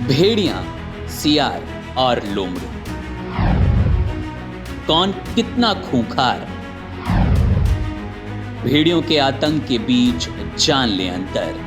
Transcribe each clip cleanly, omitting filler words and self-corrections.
भेड़िया, सियार और लोमड़ी, कौन कितना खूंखार। भेड़ियों के आतंक के बीच जान ले अंतर।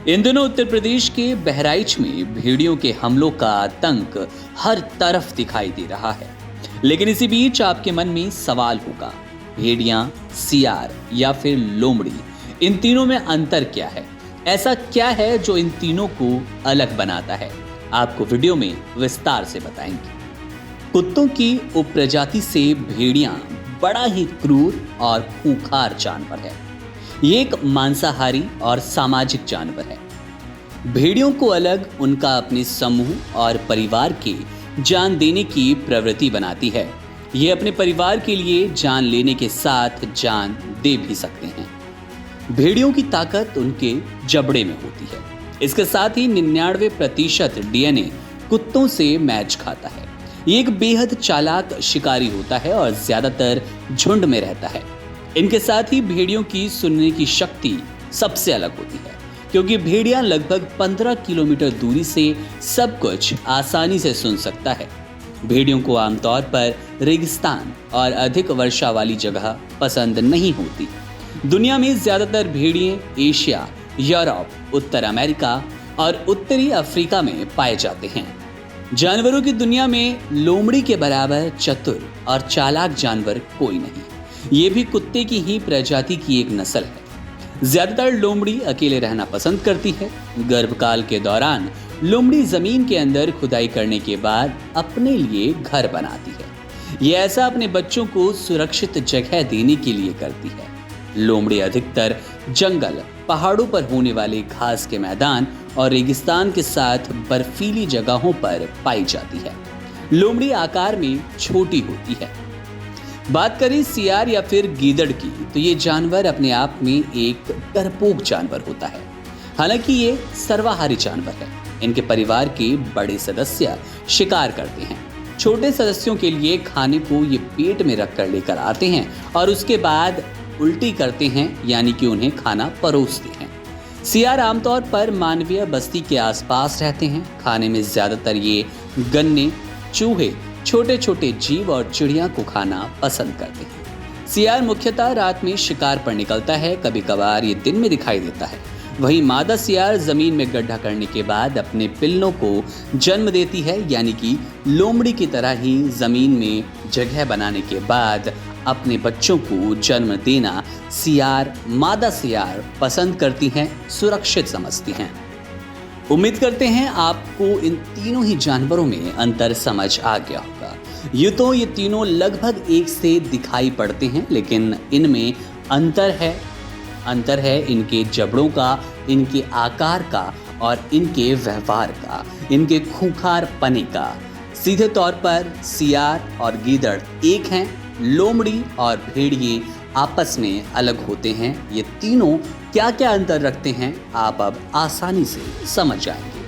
इन दिनों उत्तर प्रदेश के बहराइच में भेड़ियों के हमलों का आतंक हर तरफ दिखाई दे रहा है। लेकिन इसी बीच आपके मन में सवाल होगा, भेड़िया, सियार या फिर लोमड़ी, इन तीनों में अंतर क्या है? ऐसा क्या है जो इन तीनों को अलग बनाता है? आपको वीडियो में विस्तार से बताएंगे। कुत्तों की उपप्रजाति से भेड़िया बड़ा ही क्रूर और खूंखार जानवर है। ये एक मांसाहारी और सामाजिक जानवर है। भेड़ियों को अलग उनका अपने समूह और परिवार की जान देने की प्रवृत्ति बनाती है। ये अपने परिवार के लिए जान लेने के साथ जान दे भी सकते हैं। भेड़ियों की ताकत उनके जबड़े में होती है। इसके साथ ही 99% डीएनए कुत्तों से मैच खाता है। ये एक बेहद चालाक शिकारी होता है और ज्यादातर झुंड में रहता है। इनके साथ ही भेड़ियों की सुनने की शक्ति सबसे अलग होती है, क्योंकि भेड़िया लगभग 15 किलोमीटर दूरी से सब कुछ आसानी से सुन सकता है। भेड़ियों को आमतौर पर रेगिस्तान और अधिक वर्षा वाली जगह पसंद नहीं होती। दुनिया में ज्यादातर भेड़िए एशिया, यूरोप, उत्तर अमेरिका और उत्तरी अफ्रीका में पाए जाते हैं। जानवरों की दुनिया में लोमड़ी के बराबर चतुर और चालाक जानवर कोई नहीं। ये भी कुत्ते की ही प्रजाति की एक नस्ल है। ज्यादातर लोमड़ी अकेले रहना पसंद करती है। गर्भकाल के दौरान लोमड़ी जमीन के अंदर खुदाई करने के बाद अपने लिए घर बनाती है। ये ऐसा अपने बच्चों को सुरक्षित जगह देने के लिए करती है। लोमड़ी अधिकतर जंगल, पहाड़ों पर होने वाले घास के मैदान और रेगिस्तान के साथ बर्फीली जगहों पर पाई जाती है। लोमड़ी आकार में छोटी होती है। बात करें सियार या फिर गीदड़ की, तो ये जानवर अपने आप में एक डरपोक जानवर होता है। हालांकि ये सर्वाहारी जानवर है। इनके परिवार के बड़े सदस्य शिकार करते हैं। छोटे सदस्यों के लिए खाने को ये पेट में रखकर लेकर आते हैं और उसके बाद उल्टी करते हैं, यानी कि उन्हें खाना परोसते हैं। सियार आमतौर पर मानवीय बस्ती के आसपास रहते हैं। खाने में ज्यादातर ये गन्ने, चूहे, छोटे छोटे जीव और चिड़िया को खाना पसंद करते हैं। सियार मुख्यतः रात में शिकार पर निकलता है। कभी कभार ये दिन में दिखाई देता है। वहीं मादा सियार जमीन में गड्ढा करने के बाद अपने पिल्लों को जन्म देती है, यानी कि लोमड़ी की तरह ही जमीन में जगह बनाने के बाद अपने बच्चों को जन्म देना सियार, मादा सियार पसंद करती हैं, सुरक्षित समझती हैं। उम्मीद करते हैं आपको इन तीनों ही जानवरों में अंतर समझ आ गया होगा। यूं तो ये तीनों लगभग एक से दिखाई पड़ते हैं, लेकिन इनमें अंतर है इनके जबड़ों का, इनके आकार का और इनके व्यवहार का, इनके खूंखार पने का। सीधे तौर पर सियार और गीदड़ एक हैं, लोमड़ी और भेड़िए आपस में अलग होते हैं। ये तीनों क्या क्या अंतर रखते हैं आप अब आसानी से समझ जाएंगे।